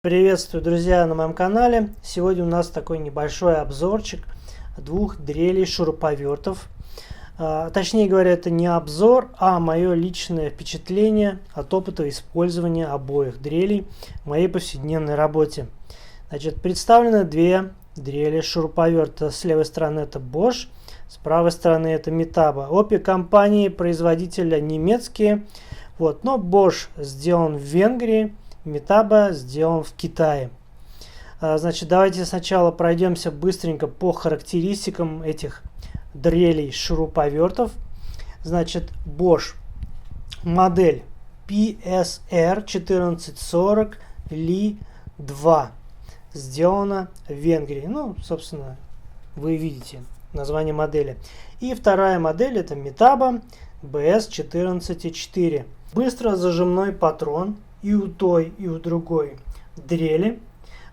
Приветствую, друзья, на моем канале. Сегодня у нас такой небольшой обзорчик двух дрелей шуруповертов. Точнее говоря, это не обзор, а мое личное впечатление от опыта использования обоих дрелей в моей повседневной работе. Значит, представлены две дрели шуруповерта. С левой стороны это Bosch, с правой стороны это Metabo. Обе компании производителя немецкие, но Bosch сделан в Венгрии, Metabo сделан в Китае. Значит, давайте сначала пройдемся быстренько по характеристикам этих дрелей шуруповертов. Значит, Bosch модель PSR 1440 Li 2 сделана в Венгрии. Собственно, вы видите название модели. И вторая модель это Metabo BS 14.4. Быстро зажимной патрон. И у той, и у другой дрели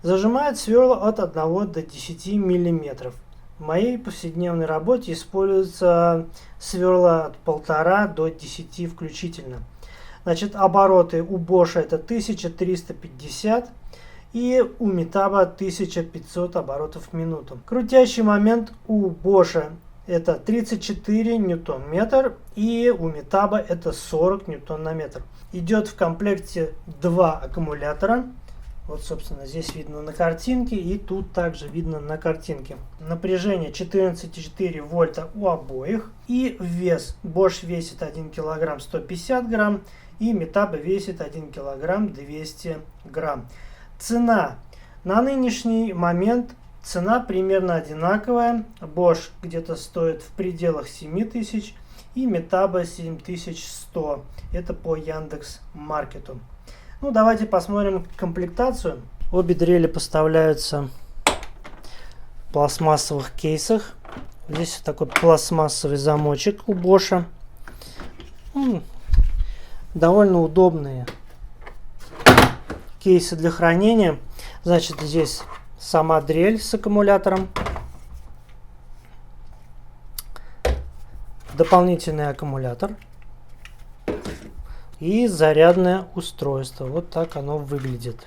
зажимает сверла от 1 до 10 мм. В моей повседневной работе используется сверла от 1,5 до 10 включительно. Значит, обороты у Bosch это 1350 и у Metabo 1500 оборотов в минуту. Крутящий момент у Bosch это 34 ньютон-метр и у Metabo это 40 ньютон-метр. Идет в комплекте два аккумулятора. Вот, собственно, здесь видно на картинке и тут также видно на картинке. Напряжение 14,4 вольта у обоих. И вес. Bosch весит 1 кг 150 грамм и Metabo весит 1 кг 200 грамм. Цена. На нынешний момент цена примерно одинаковая. Bosch где-то стоит в пределах 7000 и Metabo 7100. Это по Яндекс.Маркету. Давайте посмотрим комплектацию. Обе дрели поставляются в пластмассовых кейсах. Здесь такой пластмассовый замочек у Bosch. Довольно удобные кейсы для хранения. Значит, здесь сама дрель с аккумулятором. Дополнительный аккумулятор и зарядное устройство. Вот так оно выглядит.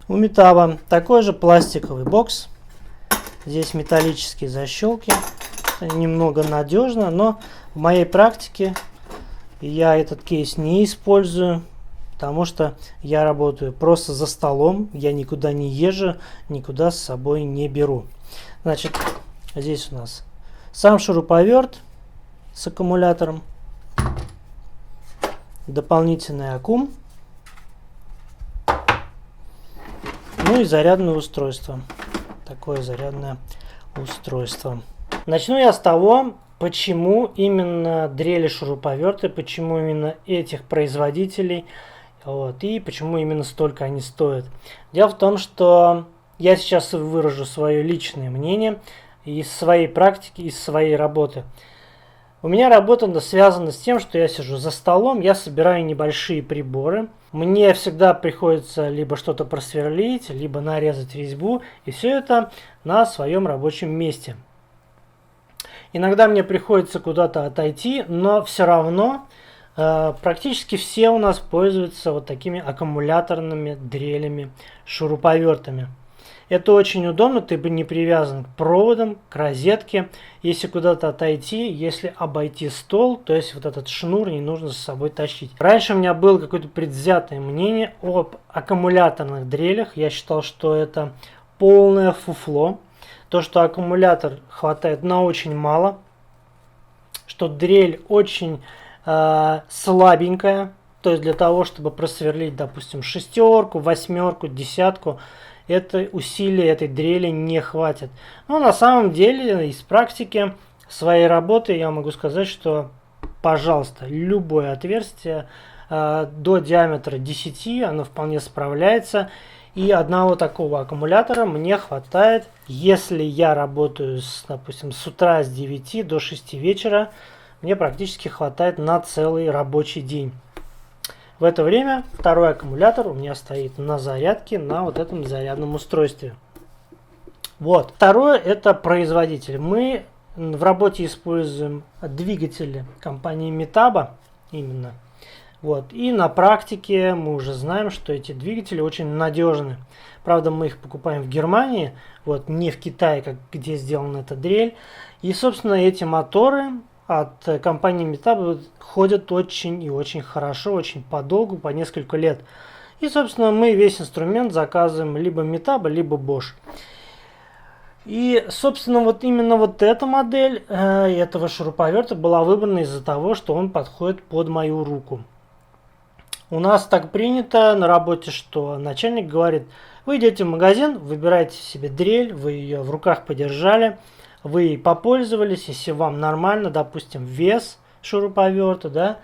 У Metabo такой же пластиковый бокс. Здесь металлические защелки. Немного надежно, но в моей практике я этот кейс не использую, потому что я работаю просто за столом. Я никуда не езжу, никуда с собой не беру. Значит, здесь у нас сам шуруповерт с аккумулятором, дополнительный аккум, и зарядное устройство. Такое зарядное устройство. Начну я с того, почему именно дрели шуруповерты, почему именно этих производителей, и почему именно столько они стоят. Дело в том, что я сейчас выражу свое личное мнение из своей практики, из своей работы. У меня работа связана с тем, что я сижу за столом, я собираю небольшие приборы. Мне всегда приходится либо что-то просверлить, либо нарезать резьбу, и все это на своем рабочем месте. Иногда мне приходится куда-то отойти, но все равно практически все у нас пользуются вот такими аккумуляторными дрелями, шуруповертами. Это очень удобно, ты бы не привязан к проводам, к розетке. Если куда-то отойти, если обойти стол, то есть вот этот шнур не нужно с собой тащить. Раньше у меня было какое-то предвзятое мнение об аккумуляторных дрелях. Я считал, что это полное фуфло. То, что аккумулятор хватает на очень мало. Что дрель очень слабенькая. То есть для того, чтобы просверлить, допустим, шестерку, восьмерку, десятку, это усилия этой дрели не хватит. Но на самом деле из практики своей работы я могу сказать, что, пожалуйста, любое отверстие до диаметра 10, оно вполне справляется. И одного такого аккумулятора мне хватает, если я работаю, допустим, с утра с 9 до 6 вечера, мне практически хватает на целый рабочий день. В это время второй аккумулятор у меня стоит на зарядке на вот этом зарядном устройстве. Второе это производитель. Мы в работе используем двигатели компании Metabo именно. Вот. И на практике мы уже знаем, что эти двигатели очень надежны. Правда, мы их покупаем в Германии, вот, не в Китае, как, где сделана эта дрель. И, собственно, эти моторы от компании Metabo ходят очень и очень хорошо, очень подолгу, по несколько лет. И, собственно, мы весь инструмент заказываем либо Metabo, либо Bosch. И, собственно, вот именно вот эта модель этого шуруповерта была выбрана из-за того, что он подходит под мою руку. У нас так принято на работе, что начальник говорит: вы идете в магазин, выбираете себе дрель, вы ее в руках подержали, вы ей попользовались, если вам нормально, допустим, вес шуруповерта, да,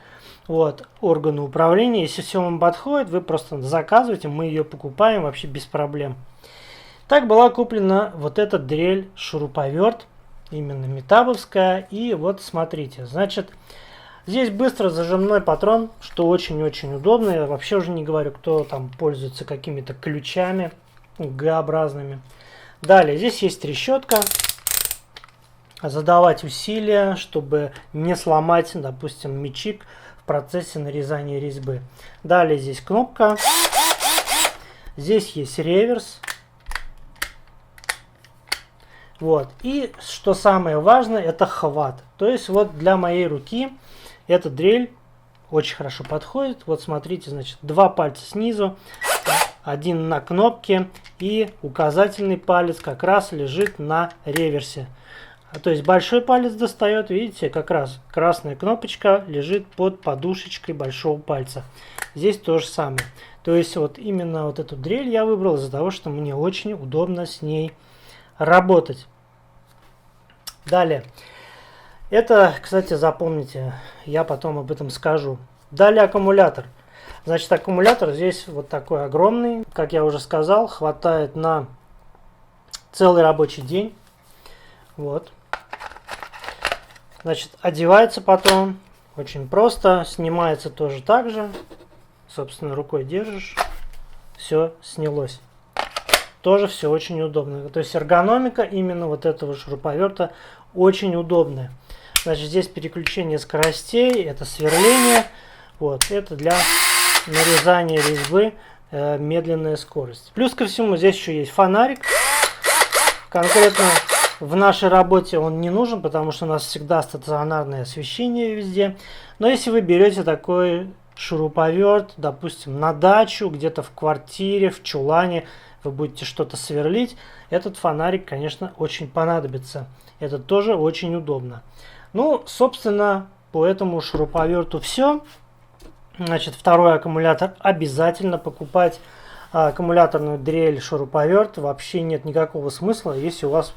вот, органы управления, если все вам подходит, вы просто заказываете, мы ее покупаем вообще без проблем. Так была куплена вот эта дрель шуруповерт, именно метабовская, и вот смотрите, значит, здесь быстро зажимной патрон, что очень-очень удобно. Я вообще уже не говорю, кто там пользуется какими-то ключами Г-образными. Далее, здесь есть трещотка. Задавать усилия, чтобы не сломать, допустим, мячик в процессе нарезания резьбы. Далее здесь кнопка. Здесь есть реверс. Вот. И что самое важное, это хват. То есть вот для моей руки эта дрель очень хорошо подходит. Вот смотрите, значит, два пальца снизу, один на кнопке, и указательный палец как раз лежит на реверсе. То есть большой палец достает, видите, как раз красная кнопочка лежит под подушечкой большого пальца. Здесь то же самое. То есть вот именно вот эту дрель я выбрал из-за того, что мне очень удобно с ней работать. Далее. Это, кстати, запомните, я потом об этом скажу. Далее аккумулятор. Значит, аккумулятор здесь вот такой огромный. Как я уже сказал, хватает на целый рабочий день. Вот. Значит, одевается потом очень просто. Снимается тоже так же. Собственно, рукой держишь. Все снялось. Тоже все очень удобно. То есть эргономика именно вот этого шуруповерта очень удобная. Значит, здесь переключение скоростей, это сверление. Вот, это для нарезания резьбы медленная скорость. Плюс ко всему здесь еще есть фонарик. Конкретно в нашей работе он не нужен, потому что у нас всегда стационарное освещение везде. Но если вы берете такой шуруповерт, допустим, на дачу, где-то в квартире, в чулане, вы будете что-то сверлить, этот фонарик, конечно, очень понадобится. Это тоже очень удобно. Ну, собственно, по этому шуруповерту все. Значит, второй аккумулятор обязательно покупать. Аккумуляторную дрель шуруповерт вообще нет никакого смысла, если у вас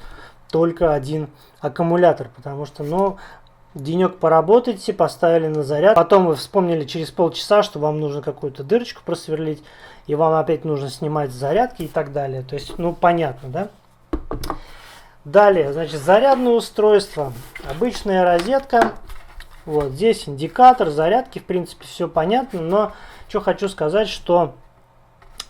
только один аккумулятор. Потому что, ну, денек поработаете, поставили на заряд. Потом вы вспомнили через полчаса, что вам нужно какую-то дырочку просверлить. И вам опять нужно снимать зарядки и так далее. То есть, ну, понятно, да? Далее, значит, зарядное устройство. Обычная розетка. Вот здесь индикатор, зарядки, в принципе, все понятно. Но что хочу сказать, что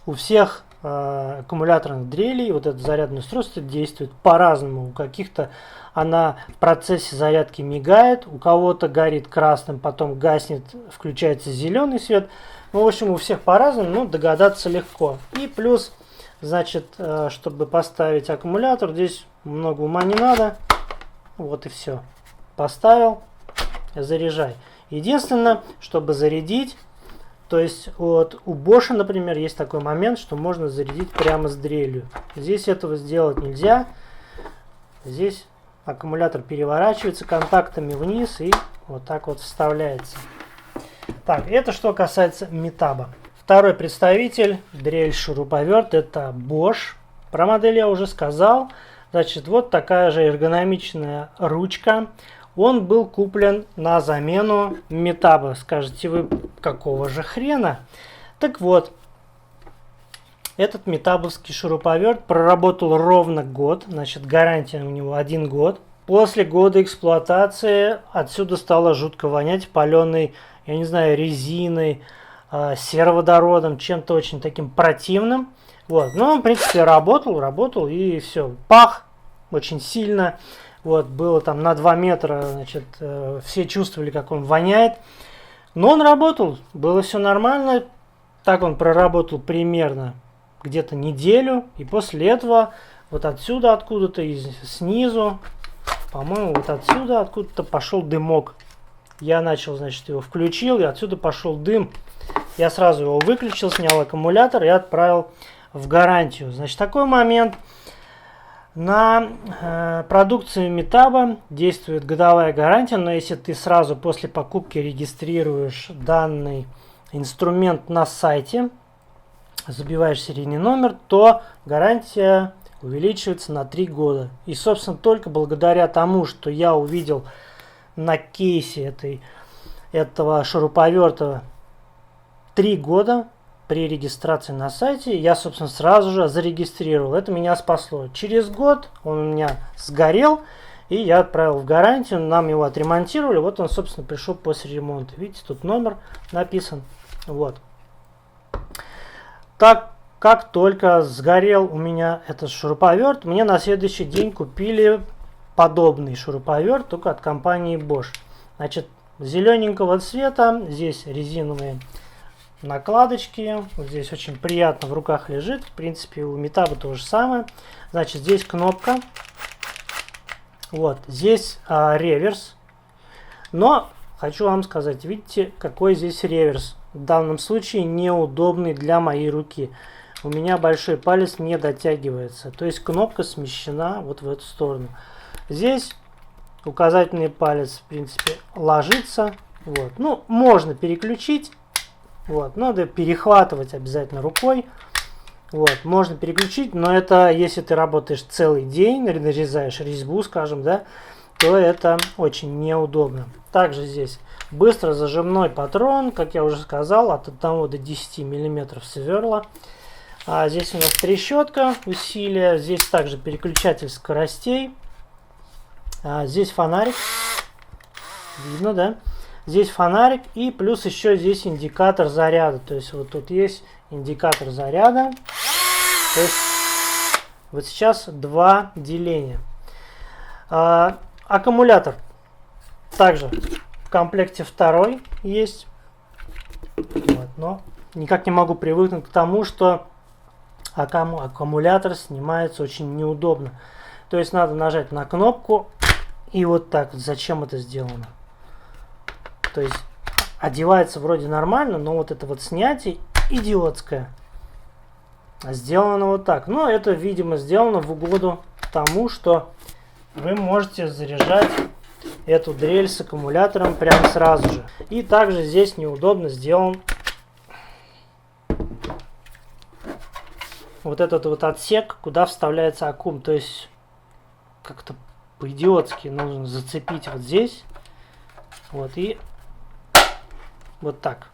у всех аккумуляторных дрелей вот это зарядное устройство действует по-разному. У каких-то она в процессе зарядки мигает, у кого-то горит красным, потом гаснет, включается зеленый свет. Ну, в общем, у всех по-разному, но догадаться легко. И плюс, значит, чтобы поставить аккумулятор, здесь много ума не надо. Вот и все. Поставил, заряжай. Единственное, чтобы зарядить, то есть вот у Bosch, например, есть такой момент, что можно зарядить прямо с дрелью. Здесь этого сделать нельзя. Здесь аккумулятор переворачивается контактами вниз и вот так вот вставляется. Так, это что касается Metabo. Второй представитель, дрель шуруповерт, это Bosch. Про модель я уже сказал. Значит, вот такая же эргономичная ручка. Он был куплен на замену Metabo. Скажете вы, какого же хрена? Так вот, этот метабовский шуруповерт проработал ровно год. Значит, гарантия у него 1 год. После года эксплуатации отсюда стало жутко вонять паленой, я не знаю, резиной, сероводородом, чем-то очень таким противным. Вот. Но он, в принципе, работал и все. Пах очень сильно. Вот, было там на 2 метра, значит, все чувствовали, как он воняет. Но он работал, было все нормально. Так он проработал примерно где-то неделю. И после этого вот отсюда откуда-то, снизу, по-моему, вот отсюда откуда-то пошел дымок. Я начал, значит, его включил, и отсюда пошел дым. Я сразу его выключил, снял аккумулятор и отправил в гарантию. Значит, такой момент. На продукцию Метаба действует годовая гарантия, но если ты сразу после покупки регистрируешь данный инструмент на сайте, забиваешь серийный номер, то гарантия увеличивается на 3 года. И, собственно, только благодаря тому, что я увидел на кейсе этого шуруповерта 3 года при регистрации на сайте, я, собственно, сразу же зарегистрировал. Это меня спасло. Через год он у меня сгорел, и я отправил в гарантию. Нам его отремонтировали. Вот он, собственно, пришел после ремонта. Видите, тут номер написан. Вот. Так как только сгорел у меня этот шуруповерт, мне на следующий день купили подобный шуруповерт, только от компании Bosch. Значит, зелененького цвета, здесь резиновые накладочки, вот здесь очень приятно в руках лежит, в принципе у Метаба то же самое. Значит, здесь кнопка, вот, здесь реверс, но хочу вам сказать, видите, какой здесь реверс, в данном случае неудобный для моей руки. У меня большой палец не дотягивается, то есть кнопка смещена вот в эту сторону. Здесь указательный палец, в принципе, ложится, вот, ну, можно переключить. Вот, надо перехватывать обязательно рукой. Вот, можно переключить, но это если ты работаешь целый день, нарезаешь резьбу, скажем, да, то это очень неудобно. Также здесь быстро зажимной патрон, как я уже сказал, от 1 до 10 мм сверла. Здесь у нас трещотка, усилие, здесь также переключатель скоростей. Здесь фонарик, видно, да? Здесь фонарик и плюс еще здесь индикатор заряда. То есть вот тут есть индикатор заряда. То есть вот сейчас 2 деления. Аккумулятор также в комплекте второй есть. Вот, но никак не могу привыкнуть к тому, что аккумулятор снимается очень неудобно. То есть надо нажать на кнопку и вот так. Зачем это сделано? То есть одевается вроде нормально, но вот это вот снятие идиотское. Сделано вот так. Но это, видимо, сделано в угоду тому, что вы можете заряжать эту дрель с аккумулятором прямо сразу же. И также здесь неудобно сделан вот этот вот отсек, куда вставляется аккум. То есть как-то по-идиотски нужно зацепить вот здесь. Вот и вот так.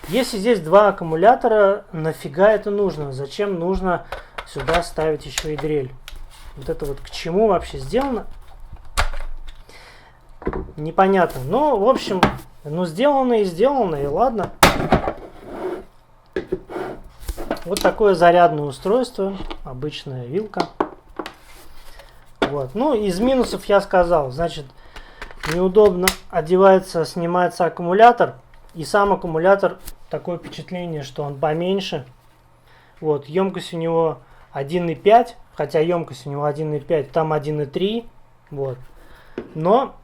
Если здесь 2 аккумулятора, нафига это нужно? Зачем нужно сюда ставить еще и дрель? Вот это вот к чему вообще сделано? Непонятно. Но, в общем, ну сделано, и ладно. Вот такое зарядное устройство. Обычная вилка. Вот. Ну, из минусов я сказал. Значит, неудобно одевается, снимается аккумулятор. И сам аккумулятор, такое впечатление, что он поменьше. Вот, емкость у него 1,5, хотя емкость у него 1,5, там 1,3. Вот. Но,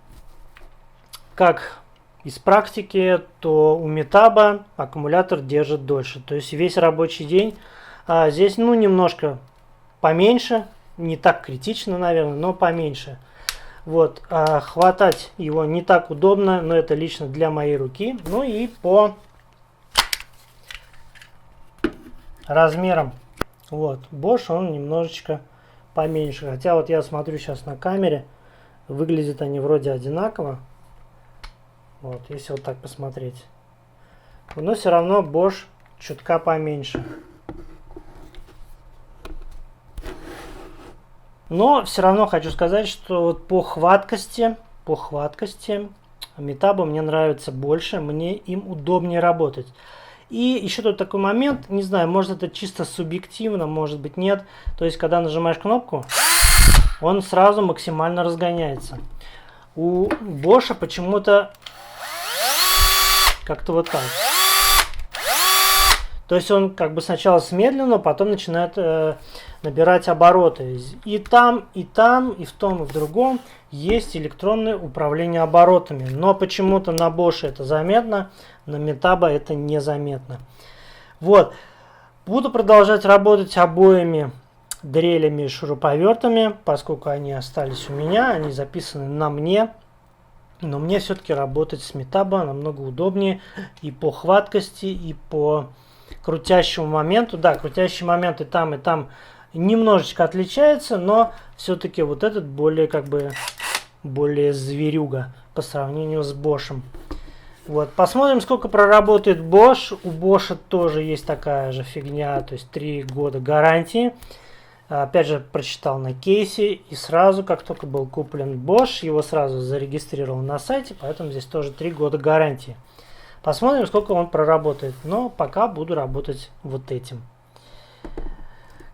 как из практики, то у Метаба аккумулятор держит дольше. То есть весь рабочий день. Здесь, ну, немножко поменьше. Не так критично, наверное, но поменьше. Вот, хватать его не так удобно, но это лично для моей руки. Ну и по размерам. Вот, Bosch он немножечко поменьше. Хотя вот я смотрю сейчас на камере, выглядят они вроде одинаково. Вот, если вот так посмотреть. Но все равно Bosch чутка поменьше. Но все равно хочу сказать, что вот по хваткости Метаба мне нравится больше, мне им удобнее работать. И еще тут такой момент, не знаю, может это чисто субъективно, может быть нет. То есть, когда нажимаешь кнопку, он сразу максимально разгоняется. У Bosch почему-то Как-то вот так. То есть он как бы сначала с медленного, потом начинает набирать обороты. И там, и там, и в том, и в другом есть электронное управление оборотами. Но почему-то на Bosch это заметно, на Metabo это незаметно. Вот. Буду продолжать работать обоими дрелями и шуруповертами, поскольку они остались у меня, они записаны на мне. Но мне все-таки работать с Metabo намного удобнее и по хваткости, и по крутящему моменту. Да, крутящий момент и там немножечко отличается, но все-таки вот этот более более зверюга по сравнению с Bosch. Вот, посмотрим, сколько проработает Bosch. У Bosch тоже есть такая же фигня, то есть 3 года гарантии. Опять же, прочитал на кейсе, и сразу, как только был куплен Bosch, его сразу зарегистрировал на сайте, поэтому здесь тоже 3 года гарантии. Посмотрим, сколько он проработает, но пока буду работать вот этим.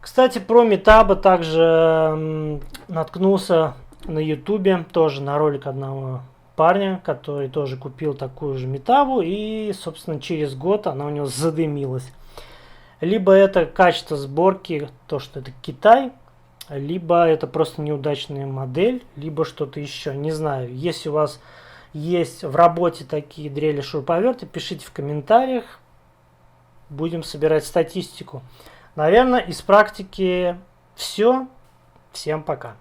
Кстати, про Metabo также наткнулся на YouTube, тоже на ролик одного парня, который тоже купил такую же Metabo, и, собственно, через год она у него задымилась. Либо это качество сборки, то, что это Китай, либо это просто неудачная модель, либо что-то еще, не знаю. Если у вас есть в работе такие дрели шуруповерты, пишите в комментариях, будем собирать статистику. Наверное, из практики все. Всем пока.